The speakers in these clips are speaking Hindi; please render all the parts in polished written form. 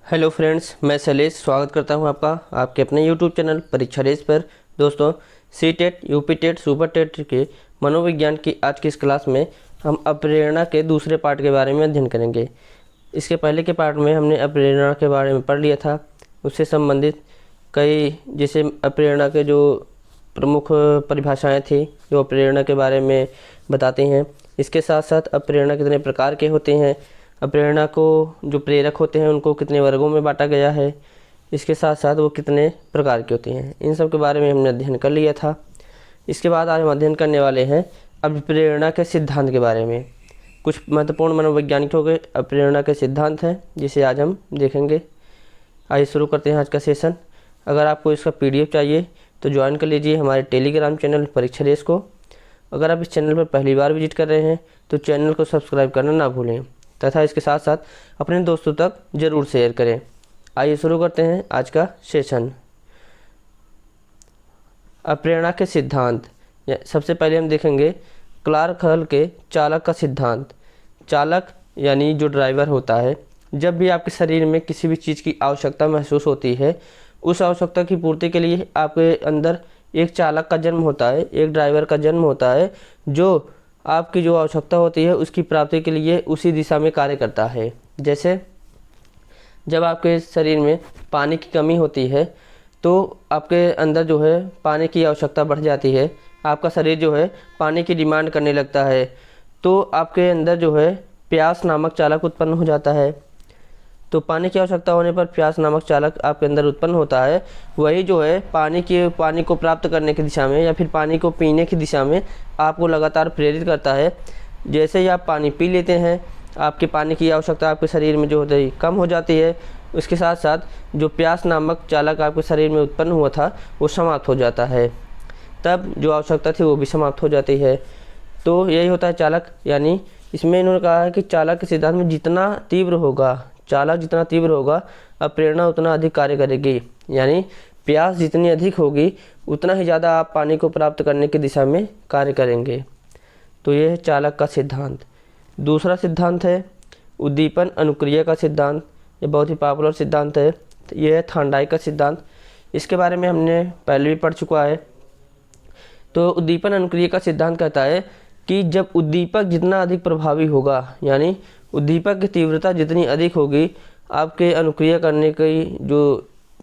हेलो फ्रेंड्स, मैं शैलेश स्वागत करता हूं आपका आपके अपने यूट्यूब चैनल परीक्षा रेस पर। दोस्तों, C TET, UP TET, super TET के मनोविज्ञान की आज की इस क्लास में हम अप्रेरणा के दूसरे पार्ट के बारे में अध्ययन करेंगे। इसके पहले के पार्ट में हमने अप्रेरणा के बारे में पढ़ लिया था। उससे संबंधित कई जैसे अप्रेरणा के जो प्रमुख परिभाषाएँ थी जो अप्रेरणा के बारे में बताती हैं। इसके साथ साथ अप्रेरणा कितने प्रकार के होते हैं, अप्रेरणा को जो प्रेरक होते हैं उनको कितने वर्गों में बांटा गया है, इसके साथ साथ वो कितने प्रकार की होती हैं, इन सब के बारे में हमने अध्ययन कर लिया था। इसके बाद आज हम अध्ययन करने वाले हैं अभिप्रेरणा के सिद्धांत के बारे में। कुछ महत्वपूर्ण मनोवैज्ञानिकों के अप्रेरणा के सिद्धांत हैं जिसे आज हम देखेंगे। आइए शुरू करते हैं आज का सेशन। अगर आपको इसका PDF चाहिए तो ज्वाइन कर लीजिए हमारे टेलीग्राम चैनल परीक्षा रेस को। अगर आप इस चैनल पर पहली बार विजिट कर रहे हैं तो चैनल को सब्सक्राइब करना ना भूलें तथा इसके साथ साथ अपने दोस्तों तक ज़रूर शेयर करें। आइए शुरू करते हैं आज का सेशन। अप्रेरणा के सिद्धांत। सबसे पहले हम देखेंगे क्लार्क हल के चालक का सिद्धांत। चालक यानी जो ड्राइवर होता है, जब भी आपके शरीर में किसी भी चीज़ की आवश्यकता महसूस होती है, उस आवश्यकता की पूर्ति के लिए आपके अंदर एक चालक का जन्म होता है, एक ड्राइवर का जन्म होता है जो आपकी जो आवश्यकता होती है उसकी प्राप्ति के लिए उसी दिशा में कार्य करता है। जैसे जब आपके शरीर में पानी की कमी होती है तो आपके अंदर जो है पानी की आवश्यकता बढ़ जाती है, आपका शरीर जो है पानी की डिमांड करने लगता है, तो आपके अंदर जो है प्यास नामक चालक उत्पन्न हो जाता है। तो पानी की आवश्यकता होने पर प्यास नामक चालक आपके अंदर उत्पन्न होता है। वही जो है पानी को प्राप्त करने की दिशा में या फिर पानी को पीने की दिशा में आपको लगातार प्रेरित करता है। जैसे ही आप पानी पी लेते हैं, आपके पानी की आवश्यकता आपके शरीर में जो होती है कम हो जाती है। उसके साथ साथ जो प्यास नामक चालक आपके शरीर में उत्पन्न हुआ था वो समाप्त हो जाता है, तब जो आवश्यकता थी वो भी समाप्त हो जाती है। तो यही होता है चालक। यानी इसमें इन्होंने कहा है कि चालक के सिद्धांत में जितना तीव्र होगा चालक, जितना तीव्र होगा अप्रेरणा उतना अधिक कार्य करेगी। यानी प्यास जितनी अधिक होगी उतना ही ज़्यादा आप पानी को प्राप्त करने की दिशा में कार्य करेंगे। तो यह है चालक का सिद्धांत। दूसरा सिद्धांत है उद्दीपन अनुक्रिया का सिद्धांत। ये बहुत ही पॉपुलर सिद्धांत है। यह है थार्नडाइक का सिद्धांत। इसके बारे में हमने पहले भी पढ़ चुका है। तो उद्दीपन अनुक्रिया का सिद्धांत कहता है कि जब उद्दीपक जितना अधिक प्रभावी होगा, यानी उद्दीपक की तीव्रता जितनी अधिक होगी, आपके अनुक्रिया करने की जो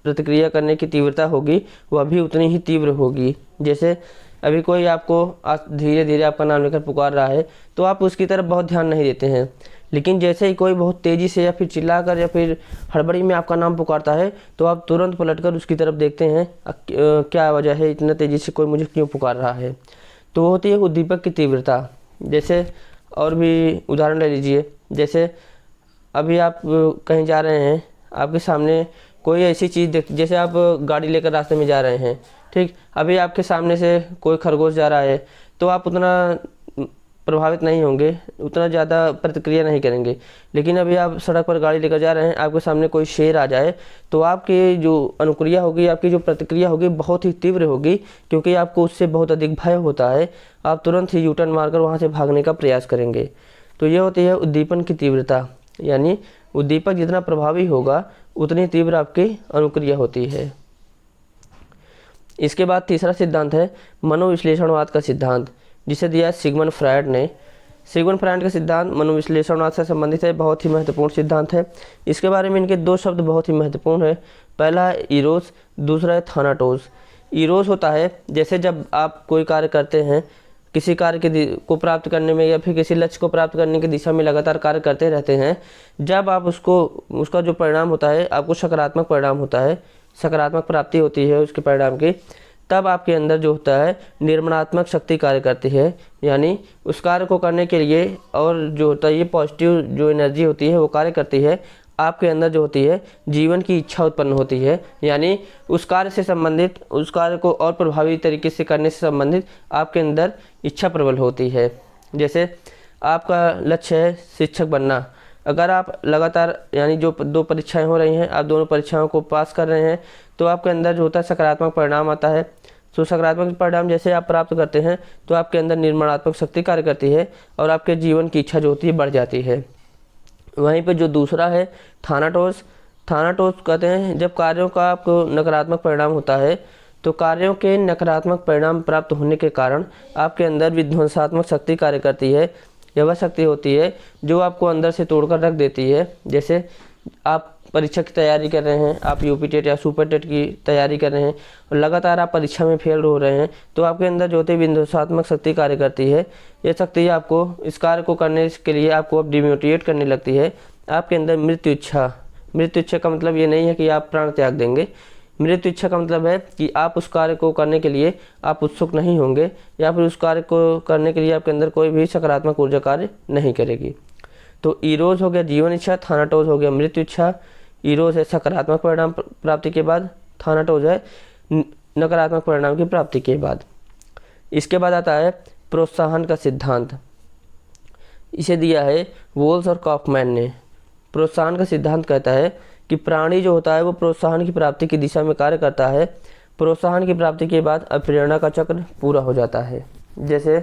प्रतिक्रिया करने की तीव्रता होगी वह भी उतनी ही तीव्र होगी। जैसे अभी कोई आपको धीरे धीरे आपका नाम लेकर पुकार रहा है तो आप उसकी तरफ बहुत ध्यान नहीं देते हैं, लेकिन जैसे ही कोई बहुत तेज़ी से या फिर चिल्लाकर या फिर हड़बड़ी में आपका नाम पुकारता है तो आप तुरंत पलटकर उसकी तरफ देखते हैं, क्या वजह है, इतना तेज़ी से कोई मुझे क्यों पुकार रहा है। तो वो होती है उद्दीपक की तीव्रता। जैसे और भी उदाहरण ले लीजिए। जैसे अभी आप कहीं जा रहे हैं, आपके सामने कोई ऐसी चीज़ जैसे आप गाड़ी लेकर रास्ते में जा रहे हैं, ठीक, अभी आपके सामने से कोई खरगोश जा रहा है तो आप उतना प्रभावित नहीं होंगे, उतना ज़्यादा प्रतिक्रिया नहीं करेंगे। लेकिन अभी आप सड़क पर गाड़ी लेकर जा रहे हैं, आपके सामने कोई शेर आ जाए तो आपकी जो अनुक्रिया होगी, आपकी जो प्रतिक्रिया होगी बहुत ही तीव्र होगी, क्योंकि आपको उससे बहुत अधिक भय होता है। आप तुरंत ही यूटर्न मारकर वहाँ से भागने का प्रयास करेंगे। तो ये होती है उद्दीपन की तीव्रता। यानी उद्दीपक जितना प्रभावी होगा उतनी तीव्र आपकी अनुक्रिया होती है। इसके बाद तीसरा सिद्धांत है मनोविश्लेषणवाद का सिद्धांत, जिसे दिया है सिगमंड फ्रायड ने। सिगमंड फ्रायड का सिद्धांत मनोविश्लेषणवाद से संबंधित है, बहुत ही महत्वपूर्ण सिद्धांत है। इसके बारे में इनके दो शब्द बहुत ही महत्वपूर्ण है। पहला है इरोस, दूसरा है थानाटोस। इरोस होता है जैसे जब आप कोई कार्य करते हैं, किसी कार्य को प्राप्त करने में या फिर किसी लक्ष्य को प्राप्त करने की दिशा में लगातार कार्य करते रहते हैं, जब आप उसका जो परिणाम होता है आपको सकारात्मक परिणाम होता है, सकारात्मक प्राप्ति होती है उसके परिणाम की, तब आपके अंदर जो होता है निर्माणात्मक शक्ति कार्य करती है। यानी उस कार्य को करने के लिए और जो होता है ये पॉजिटिव जो एनर्जी होती है वो कार्य करती है। आपके अंदर जो होती है जीवन की इच्छा उत्पन्न होती है। यानी उस कार्य से संबंधित, उस कार्य को और प्रभावी तरीके से करने से संबंधित आपके अंदर इच्छा प्रबल होती है। जैसे आपका लक्ष्य है शिक्षक बनना। अगर आप लगातार यानी जो दो परीक्षाएं हो रही हैं, आप दोनों परीक्षाओं को पास कर रहे हैं तो आपके अंदर जो होता है सकारात्मक परिणाम आता है। तो सकारात्मक परिणाम जैसे आप प्राप्त करते हैं तो आपके अंदर निर्माणात्मक शक्ति कार्य करती है और आपके जीवन की इच्छा जो होती है बढ़ जाती है। वहीं पे जो दूसरा है थानाटोस, थानाटोज कहते हैं जब कार्यों का आपको नकारात्मक परिणाम होता है, तो कार्यों के नकारात्मक परिणाम प्राप्त होने के कारण आपके अंदर विध्वंसात्मक शक्ति कार्य करती है। यह वह शक्ति होती है जो आपको अंदर से तोड़कर रख देती है। जैसे आप परीक्षा की तैयारी कर रहे हैं, आप यूपी टेट या सुपर टेट की तैयारी कर रहे हैं और लगातार आप परीक्षा में फेल हो रहे हैं, तो आपके अंदर जो होती है विध्वंसात्मक शक्ति कार्य करती है। यह शक्ति आपको इस कार्य को करने के लिए आपको अब डिमोटिवेट करने लगती है। आपके अंदर मृत्यु इच्छा का मतलब ये नहीं है कि आप प्राण त्याग देंगे। मृत्यु इच्छा का मतलब है कि आप उस कार्य को करने के लिए आप उत्सुक नहीं होंगे, या फिर उस कार्य को करने के लिए आपके अंदर कोई भी सकारात्मक ऊर्जा कार्य नहीं करेगी। तो ईरोज हो गया जीवन इच्छा, थानाटोज हो गया मृत्यु इच्छा। ईरोज है सकारात्मक परिणाम प्राप्ति के बाद, थानाटोज है नकारात्मक परिणाम की प्राप्ति के बाद। इसके बाद आता है प्रोत्साहन का सिद्धांत। इसे दिया है वोल्स और कॉफमैन ने। प्रोत्साहन का सिद्धांत कहता है कि प्राणी जो होता है वो प्रोत्साहन की प्राप्ति की दिशा में कार्य करता है। प्रोत्साहन की प्राप्ति के बाद अब प्रेरणा का चक्र पूरा हो जाता है। जैसे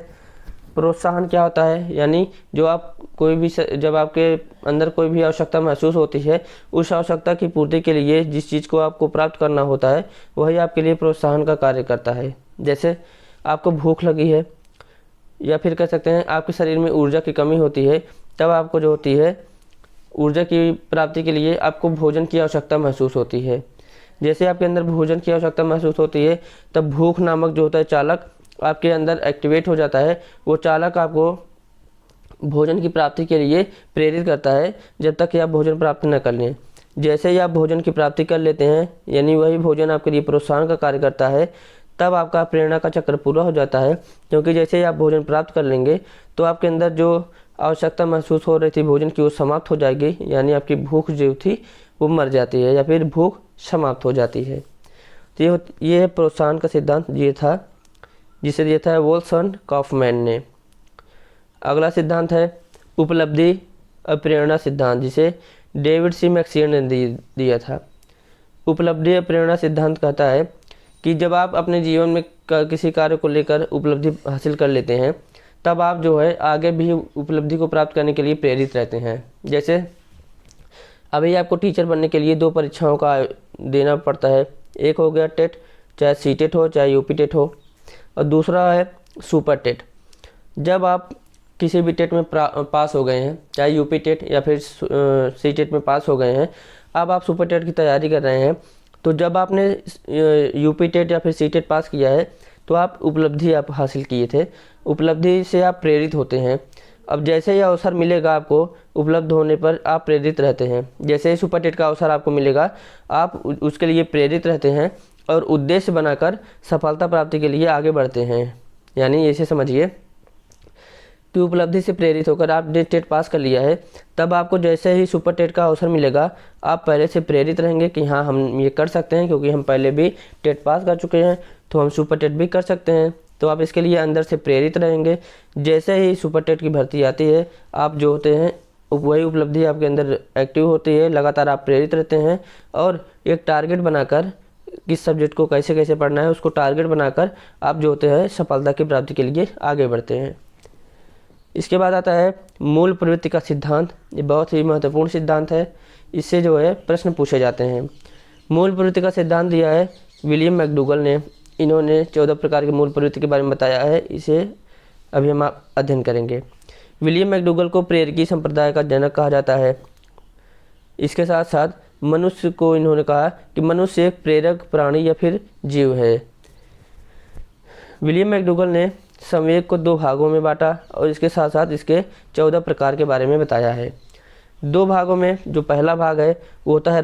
प्रोत्साहन क्या होता है, यानी जो आप कोई भी जब आपके अंदर कोई भी आवश्यकता महसूस होती है, उस आवश्यकता की पूर्ति के लिए जिस चीज़ को आपको प्राप्त करना होता है वही आपके लिए प्रोत्साहन का कार्य करता है। जैसे आपको भूख लगी है, या फिर कह सकते हैं आपके शरीर में ऊर्जा की कमी होती है, तब आपको जो होती है ऊर्जा की प्राप्ति के लिए आपको भोजन की आवश्यकता महसूस होती है। जैसे आपके अंदर भोजन की आवश्यकता महसूस होती है, तब भूख नामक जो होता है चालक आपके अंदर एक्टिवेट हो जाता है। वो चालक आपको भोजन की प्राप्ति के लिए प्रेरित करता है जब तक कि आप भोजन प्राप्त न कर लें। जैसे ही आप भोजन की प्राप्ति कर लेते हैं, यानी वही भोजन आपके लिए प्रोत्साहन का कार्य करता है, तब आपका प्रेरणा का चक्र पूरा हो जाता है। क्योंकि जैसे ही आप भोजन प्राप्त कर लेंगे तो आपके अंदर जो आवश्यकता महसूस हो रही थी भोजन की वो समाप्त हो जाएगी, यानी आपकी भूख जो थी वो मर जाती है या फिर भूख समाप्त हो जाती है। तो ये प्रोत्साहन का सिद्धांत ये था, जिसे दिया था वोल्स और कॉफमैन ने। अगला सिद्धांत है उपलब्धि और प्रेरणा सिद्धांत, जिसे डेविड सी मैक्सियर ने दिया था। उपलब्धि और प्रेरणा सिद्धांत कहता है कि जब आप अपने जीवन में किसी कार्य को लेकर उपलब्धि हासिल कर लेते हैं, तब आप जो है आगे भी उपलब्धि को प्राप्त करने के लिए प्रेरित रहते हैं। जैसे अभी आपको टीचर बनने के लिए 2 परीक्षाओं का देना पड़ता है। एक हो गया टेट, चाहे सी टेट हो चाहे यूपी टेट हो, और दूसरा है सुपर टेट। जब आप किसी भी टेट में पास हो गए हैं, चाहे यूपी टेट या फिर सी टेट में पास हो गए हैं, अब आप सुपर टेट की तैयारी कर रहे हैं, तो जब आपने यूपी टेट या फिर सी टेट पास किया है तो आप उपलब्धि आप हासिल किए थे, उपलब्धि से आप प्रेरित होते हैं। अब जैसे ही अवसर मिलेगा आपको उपलब्ध होने पर आप प्रेरित रहते हैं। जैसे ही सुपर टेट का अवसर आपको मिलेगा आप उसके लिए प्रेरित रहते हैं और उद्देश्य बनाकर सफलता प्राप्ति के लिए आगे बढ़ते हैं। यानी ऐसे समझिए कि उपलब्धि से प्रेरित होकर आपने टेट पास कर लिया है, तब आपको जैसे ही सुपर टेट का अवसर मिलेगा आप पहले से प्रेरित रहेंगे कि हाँ हम ये कर सकते हैं, क्योंकि हम पहले भी टेट पास कर चुके हैं तो हम सुपर टेट भी कर सकते हैं। तो आप इसके लिए अंदर से प्रेरित रहेंगे। जैसे ही सुपर टेट की भर्ती आती है, आप जो होते हैं वही उपलब्धि आपके अंदर एक्टिव होती है, लगातार आप प्रेरित रहते हैं और एक टारगेट बनाकर किस सब्जेक्ट को कैसे कैसे पढ़ना है उसको टारगेट बनाकर आप जो होते हैं सफलता की प्राप्ति के लिए आगे बढ़ते हैं। इसके बाद आता है मूल प्रवृत्ति का सिद्धांत। ये बहुत ही महत्वपूर्ण सिद्धांत है, इससे जो है प्रश्न पूछे जाते हैं। मूल प्रवृत्ति का सिद्धांत दिया है विलियम मैकडूगल ने। इन्होंने 14 प्रकार की मूल प्रवृत्ति के बारे में बताया है, इसे अभी हम अध्ययन करेंगे। विलियम मैकडूगल को प्रेरकी संप्रदाय का जनक कहा जाता है। इसके साथ साथ मनुष्य को इन्होंने कहा कि मनुष्य एक प्रेरक प्राणी या फिर जीव है। विलियम मैकडूगल ने संवेग को 2 भागों में बांटा और इसके साथ साथ इसके 14 प्रकार के बारे में बताया है। 2 भागों में जो पहला भाग है वो होता है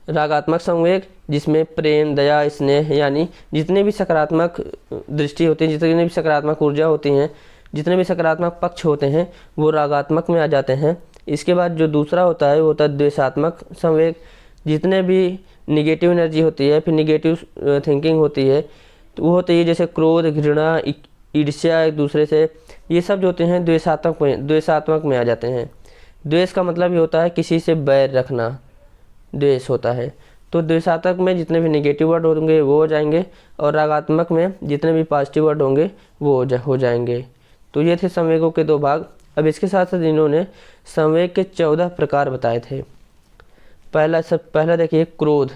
रागात्मक संवेग, जिसमें प्रेम, दया, स्नेह यानी जितने भी सकारात्मक दृष्टि होती है, जितनी भी सकारात्मक ऊर्जा होती हैं, जितने भी सकारात्मक पक्ष होते हैं वो रागात्मक में आ जाते हैं। इसके बाद जो दूसरा होता है वो होता है द्वेषात्मक संवेग। जितने भी निगेटिव एनर्जी होती है, फिर निगेटिव थिंकिंग होती है, तो वो होती है जैसे क्रोध, घृणा, ईर्ष्या एक दूसरे से, ये सब जो होते हैं द्वेषात्मक में आ जाते हैं। द्वेष का मतलब ये होता है किसी से बैर रखना, द्वेष होता है। तो द्वेषात्मक में जितने भी नेगेटिव वर्ड होंगे वो हो जाएंगे और रागात्मक में जितने भी पॉजिटिव वर्ड होंगे वो हो जाएंगे। तो ये थे संवेगों के 2 भाग, अब इसके साथ साथ इन्होंने संवेग के 14 प्रकार बताए थे। पहला देखिए क्रोध।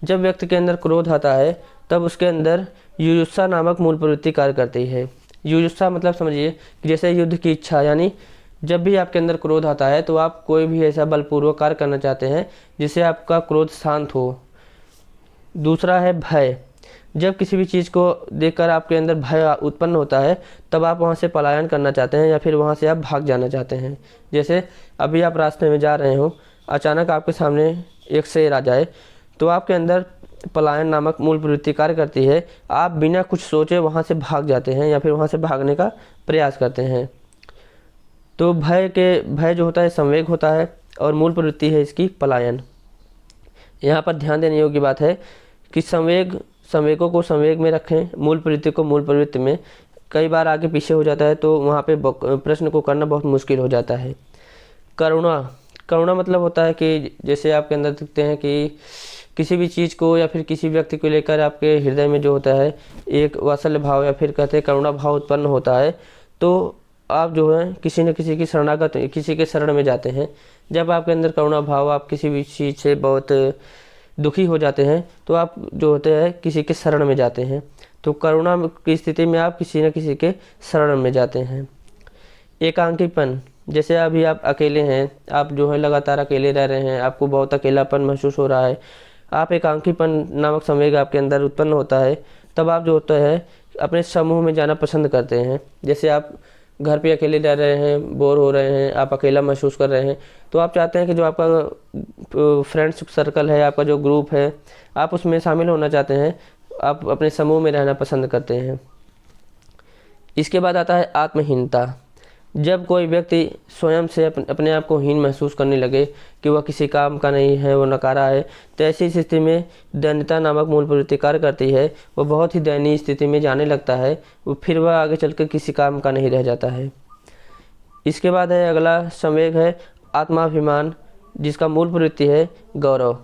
जब व्यक्ति के अंदर क्रोध आता है तब उसके अंदर युयुत्सा नामक मूल प्रवृत्ति कार्य करती है। युयुत्सा मतलब समझिए कि जैसे युद्ध की इच्छा, यानी जब भी आपके अंदर क्रोध आता है तो आप कोई भी ऐसा बलपूर्वक कार्य करना चाहते हैं जिससे आपका क्रोध शांत हो। दूसरा है भय। जब किसी भी चीज़ को देखकर आपके अंदर भय उत्पन्न होता है तब आप वहाँ से पलायन करना चाहते हैं या फिर वहाँ से आप भाग जाना चाहते हैं। जैसे अभी आप रास्ते में जा रहे हो, अचानक आपके सामने एक शेर आ जाए तो आपके अंदर पलायन नामक मूल प्रवृत्ति कार्य करती है। आप बिना कुछ सोचे वहाँ से भाग जाते हैं या फिर वहाँ से भागने का प्रयास करते हैं। तो भय जो होता है संवेग होता है और मूल प्रवृत्ति है इसकी पलायन। यहाँ पर ध्यान देने योग्य बात है कि संवेगों को संवेग में रखें, मूल प्रवृत्ति को मूल प्रवृत्ति में। कई बार आगे पीछे हो जाता है तो वहाँ पे प्रश्न को करना बहुत मुश्किल हो जाता है। करुणा मतलब होता है कि जैसे आपके अंदर दिखते हैं कि किसी भी चीज़ को या फिर किसी व्यक्ति को लेकर आपके हृदय में जो होता है एक वात्सल्य भाव या फिर कहते हैं करुणा भाव उत्पन्न होता है, तो आप जो है किसी न किसी की शरणागत, किसी के शरण में जाते हैं। जब आपके अंदर करुणा भाव, आप किसी भी चीज़ से बहुत दुखी हो जाते हैं तो आप जो होते हैं किसी के शरण में जाते हैं। तो करुणा की स्थिति में आप किसी न किसी के शरण में जाते हैं। एकांकीपन, जैसे अभी आप अकेले हैं, आप जो है लगातार अकेले रह रहे हैं, आपको बहुत अकेलापन महसूस हो रहा है, आप एकांकीपन नामक संवेग आपके अंदर उत्पन्न होता है, तब आप जो होता है अपने समूह में जाना पसंद करते हैं। जैसे आप घर पे अकेले रह रहे हैं, बोर हो रहे हैं, आप अकेला महसूस कर रहे हैं, तो आप चाहते हैं कि जो आपका फ्रेंड्स सर्कल है, आपका जो ग्रुप है, आप उसमें शामिल होना चाहते हैं, आप अपने समूह में रहना पसंद करते हैं। इसके बाद आता है आत्महीनता। जब कोई व्यक्ति स्वयं से अपने आप को हीन महसूस करने लगे कि वह किसी काम का नहीं है, वो नकारा है, तो ऐसी स्थिति में दैन्यता नामक मूल प्रवृत्ति कार्य करती है। वो बहुत ही दयनीय स्थिति में जाने लगता है, फिर वह आगे चलकर किसी काम का नहीं रह जाता है। इसके बाद है अगला संवेग है आत्माभिमान, जिसका मूल प्रवृत्ति है गौरव।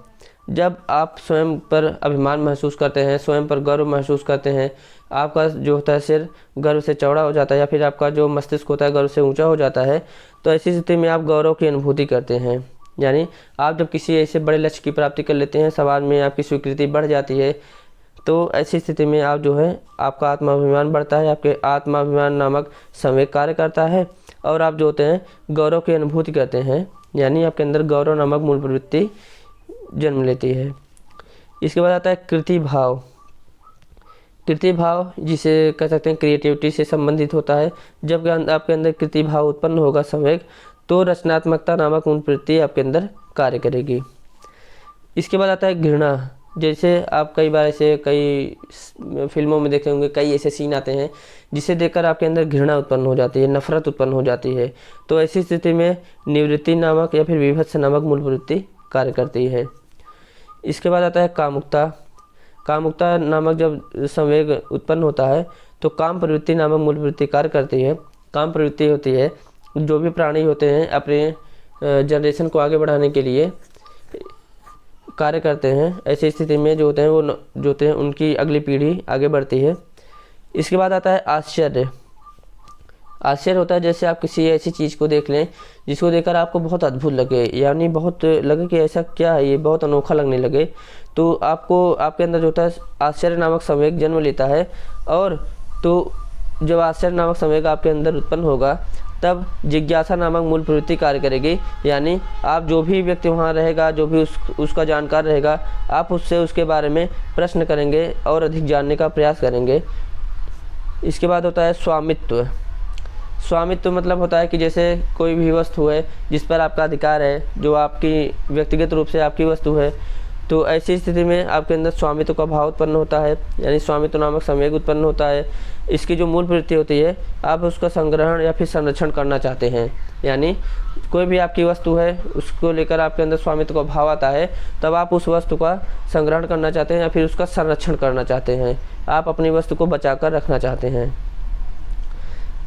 जब आप स्वयं पर अभिमान महसूस करते हैं, स्वयं पर गर्व महसूस करते हैं, आपका जो होता है सिर गर्व से चौड़ा हो जाता है या फिर आपका जो मस्तिष्क होता है गर्व से ऊंचा हो जाता है, तो ऐसी स्थिति में आप गौरव की अनुभूति करते हैं। यानी आप जब किसी ऐसे बड़े लक्ष्य की प्राप्ति कर लेते हैं, समाज में आपकी स्वीकृति बढ़ जाती है, तो ऐसी स्थिति में आप जो है आपका आत्माभिमान बढ़ता है, आपके आत्माभिमान नामक संवेग कार्य करता है और आप जो होते हैं गौरव की अनुभूति करते हैं, यानी आपके अंदर गौरव नामक मूल प्रवृत्ति जन्म लेती है। इसके बाद आता है कृति भाव। कृति भाव जिसे कह सकते हैं क्रिएटिविटी से संबंधित होता है। जब आपके अंदर कृति भाव उत्पन्न होगा संवेग, तो रचनात्मकता नामक मूल प्रवृत्ति आपके अंदर कार्य करेगी। इसके बाद आता है घृणा। जैसे आप कई बार ऐसे कई फिल्मों में देखे होंगे, कई ऐसे सीन आते हैं जिसे देखकर आपके अंदर घृणा उत्पन्न हो जाती है, नफरत उत्पन्न हो जाती है। तो ऐसी स्थिति में निवृत्ति नामक या फिर विभत्स नामक मूल प्रवृत्ति कार्य करती है। इसके बाद आता है कामुकता। कामुकता नामक जब संवेग उत्पन्न होता है तो काम प्रवृत्ति नामक मूल प्रवृत्ति कार्य करती है। काम प्रवृत्ति होती है जो भी प्राणी होते हैं अपने जनरेशन को आगे बढ़ाने के लिए कार्य करते हैं। ऐसी स्थिति में जो होते हैं वो जो होते हैं उनकी अगली पीढ़ी आगे बढ़ती है। इसके बाद आता है आश्चर्य। आश्चर्य होता है जैसे आप किसी ऐसी चीज़ को देख लें जिसको देखकर आपको बहुत अद्भुत लगे, यानी बहुत लगे कि ऐसा क्या है, ये बहुत अनोखा लगने लगे, तो आपको आपके अंदर जो होता है आश्चर्य नामक संवेग जन्म लेता है। और तो जब आश्चर्य नामक संवेग आपके अंदर उत्पन्न होगा तब जिज्ञासा नामक मूल प्रवृत्ति कार्य करेगी, यानी आप जो भी व्यक्ति वहाँ रहेगा, जो भी उसका जानकार रहेगा, आप उससे उसके बारे में प्रश्न करेंगे और अधिक जानने का प्रयास करेंगे। इसके बाद होता है स्वामित्व। स्वामित्व मतलब होता है कि जैसे कोई भी वस्तु है जिस पर आपका अधिकार है, जो आपकी व्यक्तिगत रूप से आपकी वस्तु है, तो ऐसी स्थिति में आपके अंदर स्वामित्व का भाव उत्पन्न होता है, यानी स्वामित्व नामक संवेग उत्पन्न होता है। इसकी जो मूल प्रवृत्ति होती है, आप उसका संग्रहण या फिर संरक्षण करना चाहते हैं, यानी कोई भी आपकी वस्तु है उसको लेकर आपके अंदर स्वामित्व का भाव आता है, तब आप उस वस्तु का संग्रहण करना चाहते हैं या फिर उसका संरक्षण करना चाहते हैं, आप अपनी वस्तु को बचा कर रखना चाहते हैं।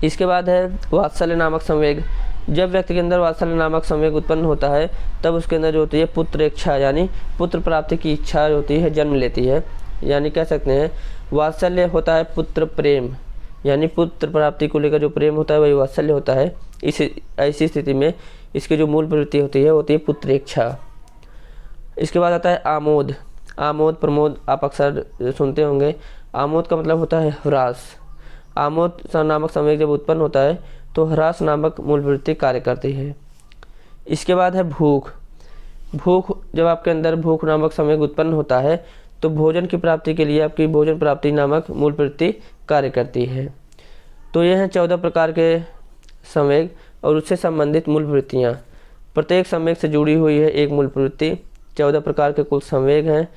इसके बाद है वात्सल्य नामक संवेग। जब व्यक्ति के अंदर वात्सल्य नामक संवेग उत्पन्न होता है तब उसके अंदर जो होती है पुत्र इच्छा, यानी पुत्र प्राप्ति की इच्छा होती है, जन्म लेती है। यानी कह सकते हैं वात्सल्य होता है पुत्र प्रेम, यानी पुत्र प्राप्ति को लेकर जो प्रेम होता है वही वात्सल्य होता है। इस ऐसी स्थिति में इसकी जो मूल प्रवृत्ति होती है होती है पुत्रेच्छा। इसके बाद आता है आमोद। आमोद प्रमोद आप अक्सर सुनते होंगे। आमोद का मतलब होता है ह्रास। आमोद नामक संवेग जब उत्पन्न होता है तो ह्रास नामक मूल प्रवृत्ति कार्य करती है। इसके बाद है भूख। भूख, जब आपके अंदर भूख नामक संवेग उत्पन्न होता है तो भोजन की प्राप्ति के लिए आपकी भोजन प्राप्ति नामक मूल प्रवृत्ति कार्य करती है। तो ये हैं 14 प्रकार के संवेग और उससे संबंधित मूल प्रवृत्तियाँ। प्रत्येक संवेग से जुड़ी हुई है एक मूल प्रवृत्ति। 14 प्रकार के कुल संवेग हैं,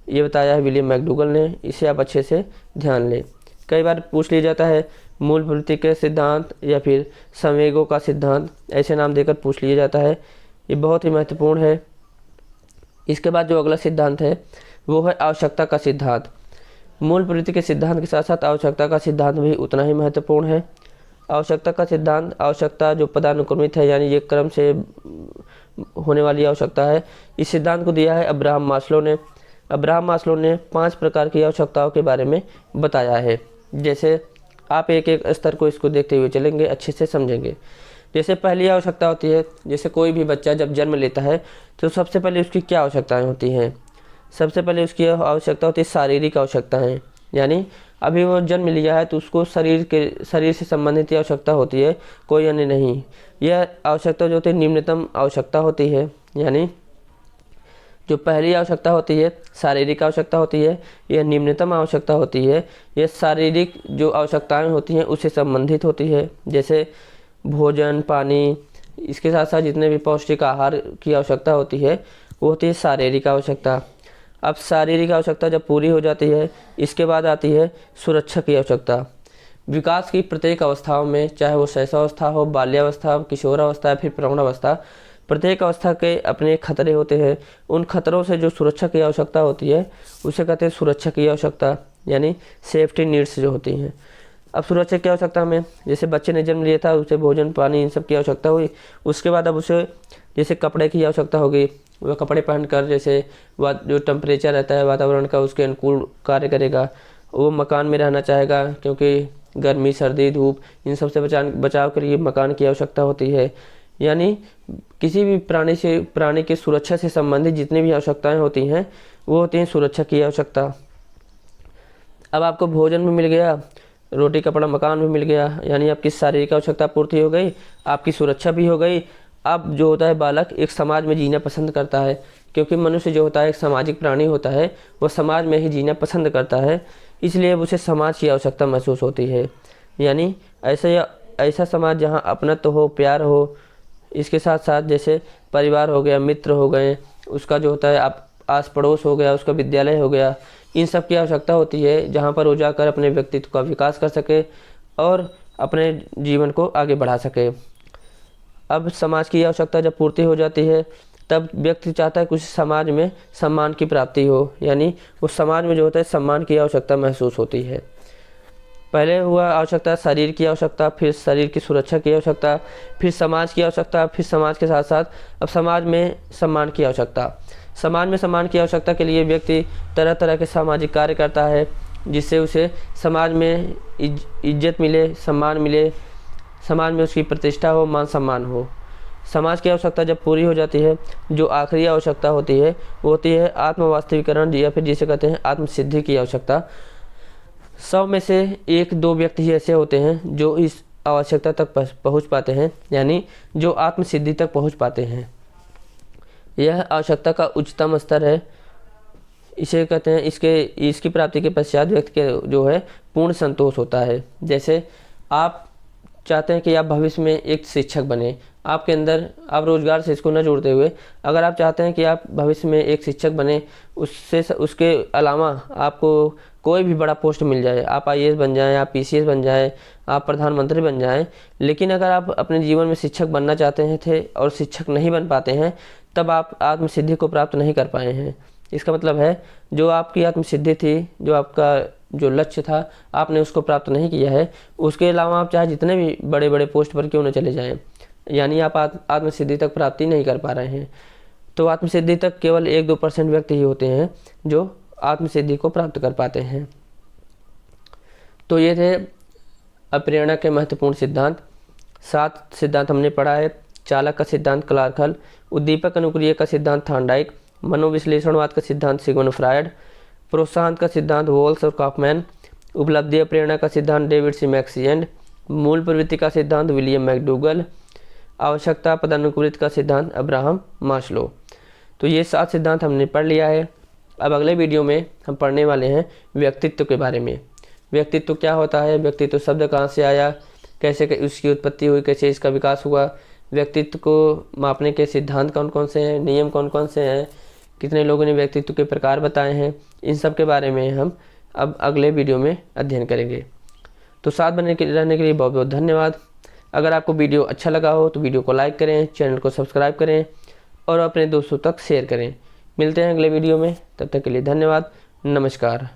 ये बताया है विलियम मैकडूगल ने। इसे आप अच्छे से ध्यान लें। कई बार पूछ लिया जाता है मूल प्रवृत्ति के सिद्धांत या फिर संवेगों का सिद्धांत, ऐसे नाम देकर पूछ लिया जाता है। ये बहुत ही महत्वपूर्ण है। इसके बाद जो अगला सिद्धांत है वो है आवश्यकता का सिद्धांत। मूल प्रवृत्ति के सिद्धांत के साथ साथ आवश्यकता का सिद्धांत भी उतना ही महत्वपूर्ण है। आवश्यकता का सिद्धांत, आवश्यकता जो पदानुक्रमित है यानी ये क्रम से होने वाली आवश्यकता है, इस सिद्धांत को दिया है अब्राहम मास्लो ने। अब्राहम मास्लो ने 5 प्रकार की आवश्यकताओं के बारे में बताया है। जैसे आप एक एक स्तर को इसको देखते हुए चलेंगे, अच्छे से समझेंगे। जैसे पहली आवश्यकता होती है, जैसे कोई भी बच्चा जब जन्म लेता है तो सबसे पहले उसकी क्या आवश्यकताएं होती हैं? सबसे पहले उसकी आवश्यकता होती है शारीरिक आवश्यकताएं, यानी अभी वो जन्म लिया है तो उसको शरीर से संबंधित आवश्यकता होती है, कोई अन्य नहीं। यह आवश्यकता जो होती है निम्नतम आवश्यकता होती है, यानी जो पहली आवश्यकता होती है शारीरिक आवश्यकता होती है, यह निम्नतम आवश्यकता होती है। यह शारीरिक जो आवश्यकताएं होती हैं उससे संबंधित होती है, जैसे भोजन, पानी, इसके साथ साथ जितने भी पौष्टिक आहार की आवश्यकता होती है वो होती है शारीरिक आवश्यकता। अब शारीरिक आवश्यकता जब पूरी हो जाती है, इसके बाद आती है सुरक्षा की आवश्यकता। विकास की प्रत्येक अवस्थाओं में, चाहे वो शैशवावस्था हो, बाल्यावस्था, किशोरावस्था या फिर प्रौढ़ावस्था, प्रत्येक अवस्था के अपने खतरे होते हैं। उन खतरों से जो सुरक्षा की आवश्यकता होती है उसे कहते हैं सुरक्षा की आवश्यकता, यानी सेफ्टी नीड्स जो होती हैं। अब सुरक्षा की आवश्यकता में, जैसे बच्चे ने जन्म लिया था, उसे भोजन, पानी, इन सब की आवश्यकता हुई। उसके बाद अब उसे जैसे कपड़े की आवश्यकता होगी, वह कपड़े पहनकर जैसे जो टेम्परेचर रहता है वातावरण का उसके अनुकूल कार्य करेगा। वो मकान में रहना चाहेगा क्योंकि गर्मी, सर्दी, धूप, इन सब से बचाव के लिए मकान की आवश्यकता होती है। यानी किसी भी प्राणी की सुरक्षा से संबंधित जितनी भी आवश्यकताएं होती हैं वो होती हैं सुरक्षा की आवश्यकता। अब आपको भोजन भी मिल गया, रोटी, कपड़ा, मकान भी मिल गया, यानी आपकी शारीरिक आवश्यकता पूर्ति हो गई, आपकी सुरक्षा भी हो गई। अब जो होता है बालक एक समाज में जीना पसंद करता है, क्योंकि मनुष्य जो होता है एक सामाजिक प्राणी होता है, वो समाज में ही जीना पसंद करता है, इसलिए उसे समाज की आवश्यकता महसूस होती है। यानी ऐसा समाज जहाँ अपनत्व हो, प्यार हो, इसके साथ साथ जैसे परिवार हो गया, मित्र हो गए, उसका जो होता है आस पड़ोस हो गया, उसका विद्यालय हो गया, इन सब की आवश्यकता होती है जहाँ पर वो जाकर अपने व्यक्तित्व का विकास कर सके और अपने जीवन को आगे बढ़ा सके। अब समाज की आवश्यकता जब पूर्ति हो जाती है तब व्यक्ति चाहता है कुछ समाज में सम्मान की प्राप्ति हो, यानी उस समाज में जो होता है सम्मान की आवश्यकता महसूस होती है। पहले हुआ आवश्यकता शरीर की आवश्यकता, फिर शरीर की सुरक्षा की आवश्यकता, फिर समाज की आवश्यकता, फिर समाज के साथ साथ अब समाज में सम्मान की आवश्यकता। समाज में सम्मान की आवश्यकता के लिए व्यक्ति तरह तरह के सामाजिक कार्य करता है जिससे उसे समाज में इज्जत मिले, सम्मान मिले, समाज में उसकी प्रतिष्ठा हो, मान सम्मान हो। समाज की आवश्यकता जब पूरी हो जाती है, जो आखिरी आवश्यकता होती है वो होती है आत्मवास्तविकरण या फिर जिसे कहते हैं आत्मसिद्धि की आवश्यकता। 100 में से 1-2 व्यक्ति ही ऐसे होते हैं जो इस आवश्यकता तक पहुंच पाते हैं, यानी जो आत्मसिद्धि तक पहुंच पाते हैं। यह आवश्यकता का उच्चतम स्तर है। इसे कहते हैं इसकी प्राप्ति के पश्चात व्यक्ति के जो है पूर्ण संतोष होता है। जैसे आप चाहते हैं कि आप भविष्य में एक शिक्षक बने, आपके अंदर आप रोजगार से इसको न जोड़ते हुए अगर आप चाहते हैं कि आप भविष्य में एक शिक्षक बने, उसके अलावा आपको कोई भी बड़ा पोस्ट मिल जाए, आप IAS बन जाएं, आप PCS बन जाएं, आप प्रधानमंत्री बन जाएं, लेकिन अगर आप अपने जीवन में शिक्षक बनना चाहते थे और शिक्षक नहीं बन पाते हैं तब आप आत्मसिद्धि को प्राप्त नहीं कर पाए हैं। इसका मतलब है जो आपकी आत्मसिद्धि थी, जो आपका जो लक्ष्य था, आपने उसको प्राप्त नहीं किया है। उसके अलावा आप चाहे जितने भी बड़े बड़े पोस्ट पर क्यों न चले जाएं, यानी आप आत्मसिद्धि तक प्राप्ति नहीं कर पा रहे हैं। तो आत्मसिद्धि तक केवल 1-2% व्यक्ति ही होते हैं जो आत्मसिद्धि को प्राप्त कर पाते हैं। तो ये थे अप्रेरणा के महत्वपूर्ण सिद्धांत। 7 सिद्धांत हमने पढ़ा है। चालक का सिद्धांत क्लार्क हल, उद्दीपक अनुक्रिया का सिद्धांत थॉर्नडाइक, मनोविश्लेषणवाद का सिद्धांत सिगमंड फ्रायड, प्रोत्साहन का सिद्धांत वॉल्स और कॉफमैन, उपलब्धि और प्रेरणा का सिद्धांत डेविड सी मैक्सिएंड, मूल प्रवृत्ति का सिद्धांत विलियम मैकडूगल, आवश्यकता पदानुक्रमित का सिद्धांत अब्राहम मास्लो। तो ये 7 सिद्धांत हमने पढ़ लिया है। अब अगले वीडियो में हम पढ़ने वाले हैं व्यक्तित्व के बारे में। व्यक्तित्व क्या होता है, व्यक्तित्व शब्द कहाँ से आया, कैसे उसकी उत्पत्ति हुई, कैसे इसका विकास हुआ, व्यक्तित्व को मापने के सिद्धांत कौन कौन से हैं, नियम कौन कौन से हैं, कितने लोगों ने व्यक्तित्व के प्रकार बताए हैं, इन सब के बारे में हम अब अगले वीडियो में अध्ययन करेंगे। तो साथ बने रहने के लिए बहुत बहुत धन्यवाद। अगर आपको वीडियो अच्छा लगा हो तो वीडियो को लाइक करें, चैनल को सब्सक्राइब करें और अपने दोस्तों तक शेयर करें। मिलते हैं अगले वीडियो में, तब तक के लिए धन्यवाद। नमस्कार।